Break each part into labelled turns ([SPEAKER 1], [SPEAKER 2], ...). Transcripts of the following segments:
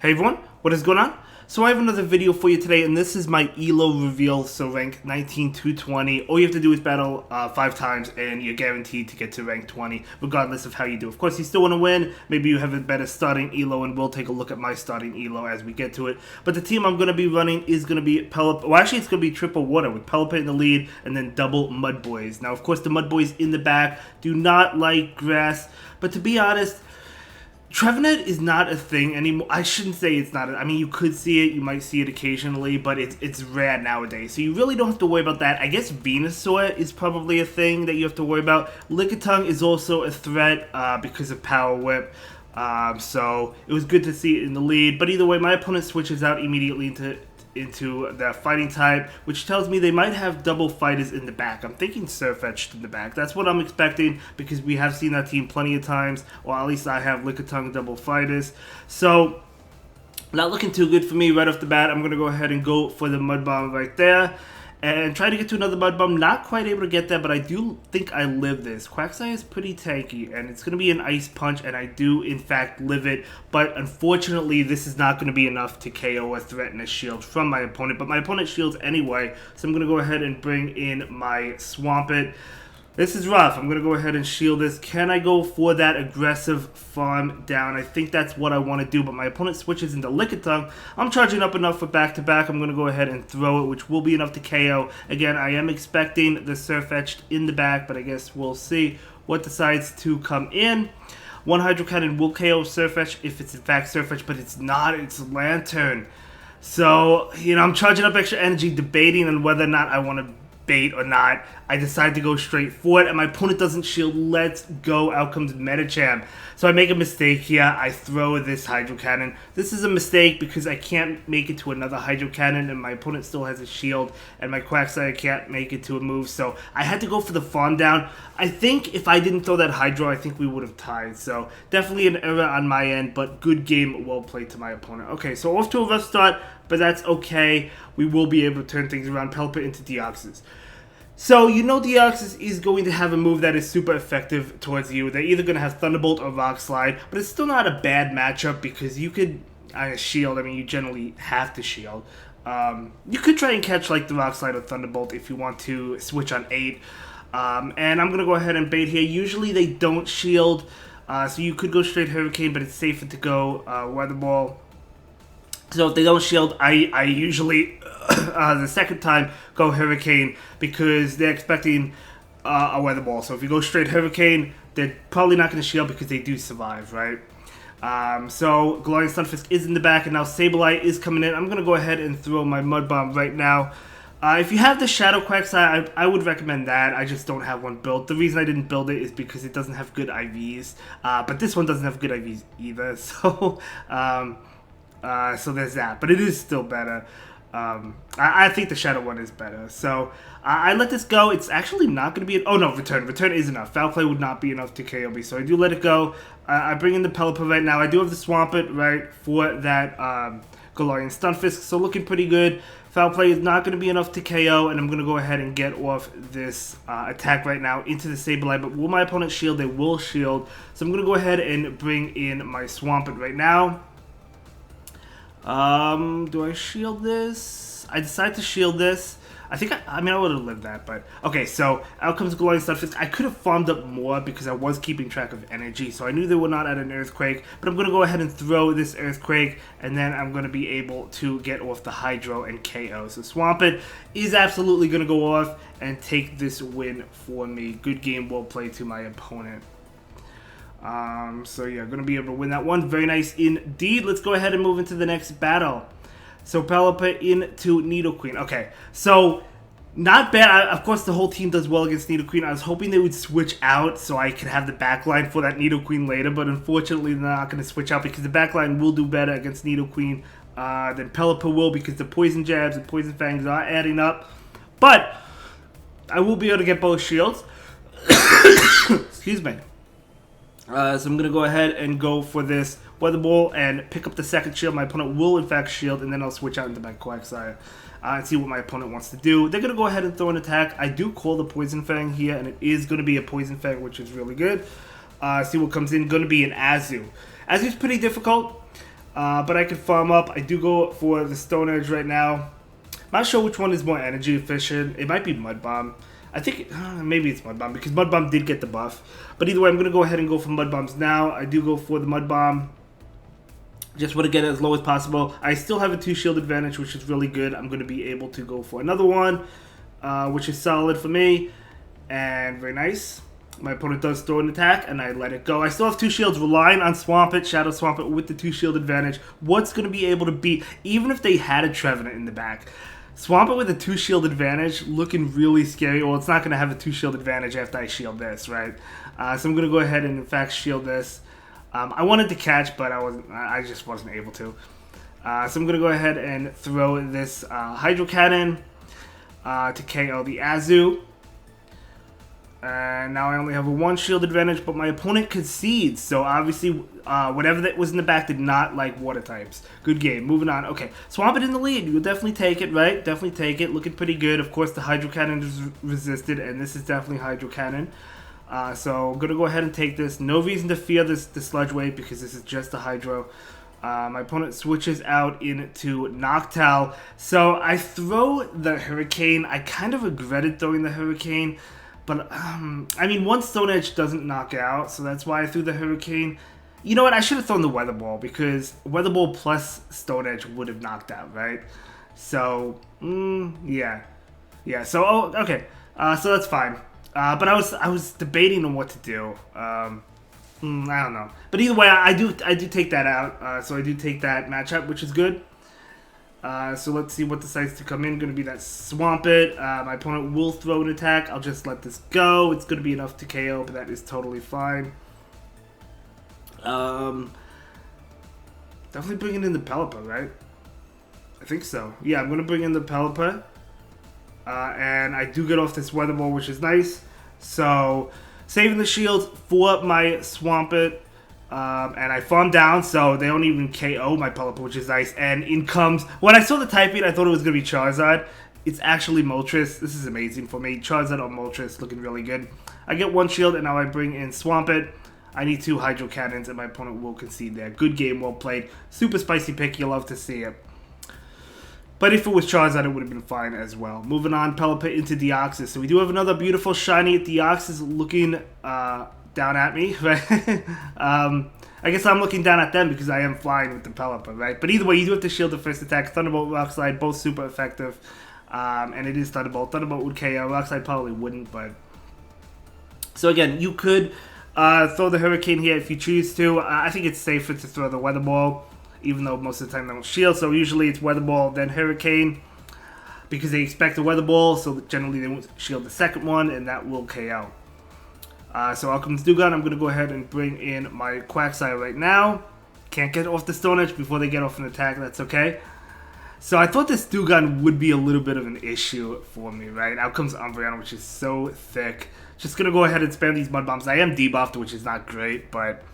[SPEAKER 1] Hey everyone, what is going on? So I have another video for you today, and this is my ELO reveal, so rank 19 to 20. All you have to do is battle 5 times, and you're guaranteed to get to rank 20, regardless of how you do. Of course, you still want to win. Maybe you have a better starting ELO, and we'll take a look at my starting ELO as we get to it. But the team I'm going to be running is going to be Pelipper. Well, actually, it's going to be triple water, with Pelipper in the lead, and then double Mud Boys. Now, of course, the Mud Boys in the back do not like grass, but to be honest, Trevenant is not a thing anymore. I shouldn't say it's not. I mean, you could see it. You might see it occasionally, but it's rare nowadays. So you really don't have to worry about that. I guess Venusaur is probably a thing that you have to worry about. Lickitung is also a threat because of Power Whip. So it was good to see it in the lead. But either way, my opponent switches out immediately into the fighting type, which tells me they might have double fighters in the back. I'm thinking Surfetched in the back. That's what I'm expecting because we have seen that team plenty of times, or at least I have Lickitung double fighters. So, not looking too good for me right off the bat. I'm going to go ahead and go for the Mud Bomb right there and try to get to another Mud Bomb. Not quite able to get that, but I do think I live this. Quagsire is pretty tanky, and it's going to be an Ice Punch, and I do, in fact, live it. But unfortunately, this is not going to be enough to KO or threaten a shield from my opponent. But my opponent shields anyway, so I'm going to go ahead and bring in my Swampert. This is rough. I'm going to go ahead and shield this. Can I go for that aggressive farm down? I think that's what I want to do, but my opponent switches into Lickitung. I'm charging up enough for back-to-back. I'm going to go ahead and throw it, which will be enough to KO. Again, I am expecting the Surfetched in the back, but I guess we'll see what decides to come in. One Hydro Cannon will KO Surfetched if it's in fact Surfetched, but it's not. It's Lantern. So, I'm charging up extra energy, debating on whether or not I want to bait or not. I decide to go straight for it, and my opponent doesn't shield. Let's go. Out comes Medicham. So I make a mistake here. I throw this Hydro Cannon. This is a mistake because I can't make it to another Hydro Cannon, and my opponent still has a shield, and my Quagsire can't make it to a move, so I had to go for the farm down. I think if I didn't throw that Hydro, I think we would have tied, so definitely an error on my end, but good game, well played to my opponent. Okay, so off to a rough start, but that's okay. We will be able to turn things around. Pelipper into Deoxys. So, Deoxys is going to have a move that is super effective towards you. They're either going to have Thunderbolt or Rock Slide, but it's still not a bad matchup because you could shield. I mean, you generally have to shield. You could try and catch like the Rock Slide or Thunderbolt if you want to switch on 8. And I'm going to go ahead and bait here. Usually they don't shield, so you could go straight Hurricane, but it's safer to go Weather Ball. So if they don't shield, I usually, the second time, go Hurricane because they're expecting a Weather Ball. So if you go straight Hurricane, they're probably not going to shield because they do survive, right? So Galarian Stunfisk is in the back, and now Sableye is coming in. I'm going to go ahead and throw my Mud Bomb right now. If you have the Shadow Quagsire, I would recommend that. I just don't have one built. The reason I didn't build it is because it doesn't have good IVs. But this one doesn't have good IVs either, so... so there's that, but it is still better. I think the Shadow one is better. So I let this go. It's actually not going to be... Oh no, Return. Return is enough. Foul Play would not be enough to KO me, so I do let it go. I bring in the Pelipper right now. I do have the Swampert, right, for that Galarian Stunfisk, so looking pretty good. Foul Play is not going to be enough to KO, and I'm going to go ahead and get off this attack right now into the Sableye. But will my opponent shield? They will shield. So I'm going to go ahead and bring in my Swampert right now. Do I shield this? I decide to shield this. I think I would have lived that, but okay, so out comes Galarian Stunfisk. I could have farmed up more because I was keeping track of energy, so I knew they were not at an Earthquake, but I'm going to go ahead and throw this Earthquake, and then I'm going to be able to get off the Hydro and KO. So Swampert is absolutely going to go off and take this win for me. Good game, well played to my opponent. So yeah, going to be able to win that one. Very nice indeed. Let's go ahead and move into the next battle. So Pelipper into Nidoqueen. Okay, so not bad. Of course, the whole team does well against Nidoqueen. I was hoping they would switch out so I could have the backline for that Nidoqueen later, but unfortunately they're not going to switch out because the backline will do better against Nidoqueen than Pelipper will because the Poison Jabs and Poison Fangs are adding up. But I will be able to get both shields. Excuse me. So I'm going to go ahead and go for this Weather Ball and pick up the second shield. My opponent will, in fact, shield, and then I'll switch out into my Quagsire and see what my opponent wants to do. They're going to go ahead and throw an attack. I do call the Poison Fang here, and it is going to be a Poison Fang, which is really good. See what comes in. Going to be an Azu. Azu's pretty difficult. But I could farm up. I do go for the Stone Edge right now. I'm not sure which one is more energy efficient. It might be Mud Bomb. I think maybe it's Mud Bomb because Mud Bomb did get the buff. But either way, I'm going to go ahead and go for Mud Bombs now. I do go for the Mud Bomb. Just want to get it as low as possible. I still have a 2 shield advantage, which is really good. I'm going to be able to go for another one, which is solid for me. And very nice. My opponent does throw an attack, and I let it go. I still have 2 shields, relying on Swamp It, Shadow Swamp It with the 2 shield advantage. What's going to be able to beat, even if they had a Trevenant in the back, Swamp It with a 2 shield advantage, looking really scary. Well, it's not going to have a 2 shield advantage after I shield this, right? So I'm going to go ahead and, in fact, shield this. I wanted to catch, but I just wasn't able to. So I'm going to go ahead and throw this Hydro Cannon to KO the Azu. And now I only have a 1 shield advantage, but my opponent concedes. So obviously, whatever that was in the back did not like water types. Good game. Moving on. Okay, Swamp It in the lead. You'll definitely take it, right? Definitely take it. Looking pretty good. Of course, the Hydro Cannon is resisted, and this is definitely Hydro Cannon. So I'm going to go ahead and take this. No reason to fear the Sludge Wave because this is just a Hydro. My opponent switches out into Noctowl. So I throw the Hurricane. I kind of regretted throwing the Hurricane. But, I mean, one Stone Edge doesn't knock out, so that's why I threw the Hurricane. You know what? I should have thrown the Weather Ball, because Weather Ball plus Stone Edge would have knocked out, right? So, yeah. Yeah, so, okay. So that's fine. But I was debating on what to do. I don't know. But either way, I do take that out. So I do take that matchup, which is good. So let's see what decides to come in. Going to be that Swamp It. My opponent will throw an attack. I'll just let this go. It's going to be enough to KO, but that is totally fine. Definitely bringing in the Pelipper, right? I think so. Yeah, I'm going to bring in the Pelipper. And I do get off this Weather Ball, which is nice. So, saving the shields for my Swamp It. And I farm down, so they don't even KO my Pelipper, which is nice. And in comes... When I saw the typing, I thought it was going to be Charizard. It's actually Moltres. This is amazing for me. Charizard on Moltres, looking really good. I get 1 shield, and now I bring in Swamp It. I need 2 Hydro Cannons, and my opponent will concede there. Good game, well played. Super spicy pick, you'll love to see it. But if it was Charizard, it would have been fine as well. Moving on, Pelipper into Deoxys. So we do have another beautiful shiny Deoxys looking... down at me, right? I guess I'm looking down at them because I am flying with the Pelipper, right? But either way, you do have to shield the first attack. Thunderbolt, Rock Slide, both super effective. And it is Thunderbolt. Thunderbolt would KO. Rock Slide probably wouldn't, but... So again, you could throw the Hurricane here if you choose to. I think it's safer to throw the Weather Ball, even though most of the time they don't shield. So usually it's Weather Ball, then Hurricane, because they expect a Weather Ball, so generally they won't shield the second one, and that will KO. So out comes Dewgong. I'm going to go ahead and bring in my Quagsire right now. Can't get off the Stone Edge before they get off an attack. That's okay. So I thought this Dewgong would be a little bit of an issue for me, right? Out comes Umbreon, which is so thick. Just going to go ahead and spam these Mud Bombs. I am debuffed, which is not great, but...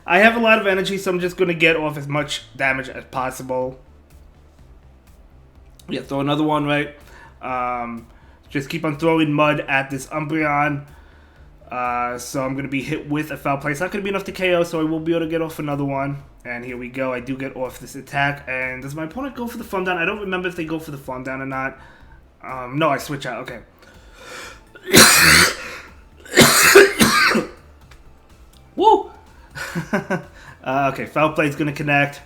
[SPEAKER 1] I have a lot of energy, so I'm just going to get off as much damage as possible. Yeah, throw another one, right? Just keep on throwing mud at this Umbreon. So I'm going to be hit with a Foul Play. It's not going to be enough to KO, so I will be able to get off another one. And here we go. I do get off this attack. And does my opponent go for the Farm Down? I don't remember if they go for the Farm Down or not. No, I switch out. Okay. Woo! Okay, Foul Play is going to connect.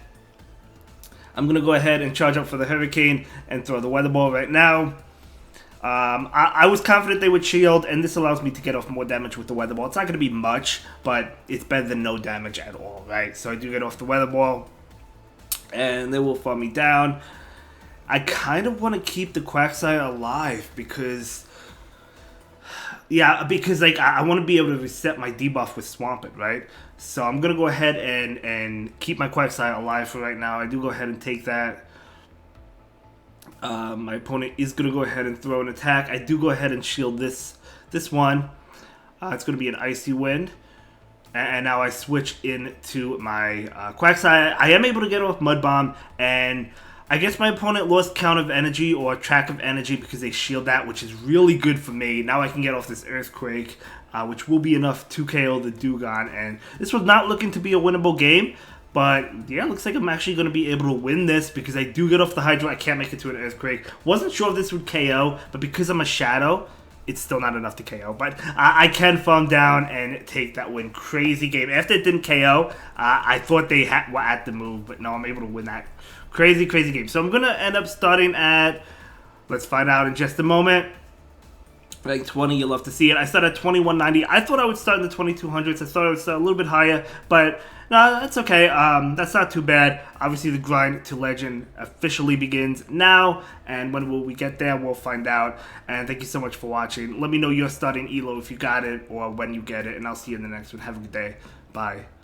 [SPEAKER 1] I'm going to go ahead and charge up for the Hurricane and throw the Weather Ball right now. I was confident they would shield, and this allows me to get off more damage with the Weather Ball. It's not going to be much, but it's better than no damage at all, right? So I do get off the Weather Ball, and they will farm me down. I kind of want to keep the Quagsire alive because... Yeah, because like I want to be able to reset my debuff with Swamp It, right? So I'm going to go ahead and keep my Quagsire alive for right now. I do go ahead and take that. My opponent is going to go ahead and throw an attack. I do go ahead and shield this one. It's going to be an Icy Wind. And now I switch into my Quagsire. I am able to get off Mud Bomb, and I guess my opponent lost count of energy or track of energy because they shield that, which is really good for me. Now I can get off this Earthquake, which will be enough to KO the Dewgong. And this was not looking to be a winnable game, But yeah, looks like I'm actually going to be able to win this because I do get off the Hydro. I can't make it to an Earthquake. Wasn't sure if this would KO, but because I'm a Shadow, it's still not enough to KO. But I can farm down and take that win. Crazy game. After it didn't KO, I thought they were at the move, but no, I'm able to win that. Crazy, crazy game. So I'm going to end up starting at, let's find out in just a moment. Rank 20, you'll love to see it. I started at 2190. I thought I would start in the 2200s. I thought I would start a little bit higher, but no, that's okay. That's not too bad. Obviously, the grind to legend officially begins now, and when will we get there, we'll find out. And thank you so much for watching. Let me know your starting ELO if you got it or when you get it, and I'll see you in the next one. Have a good day. Bye.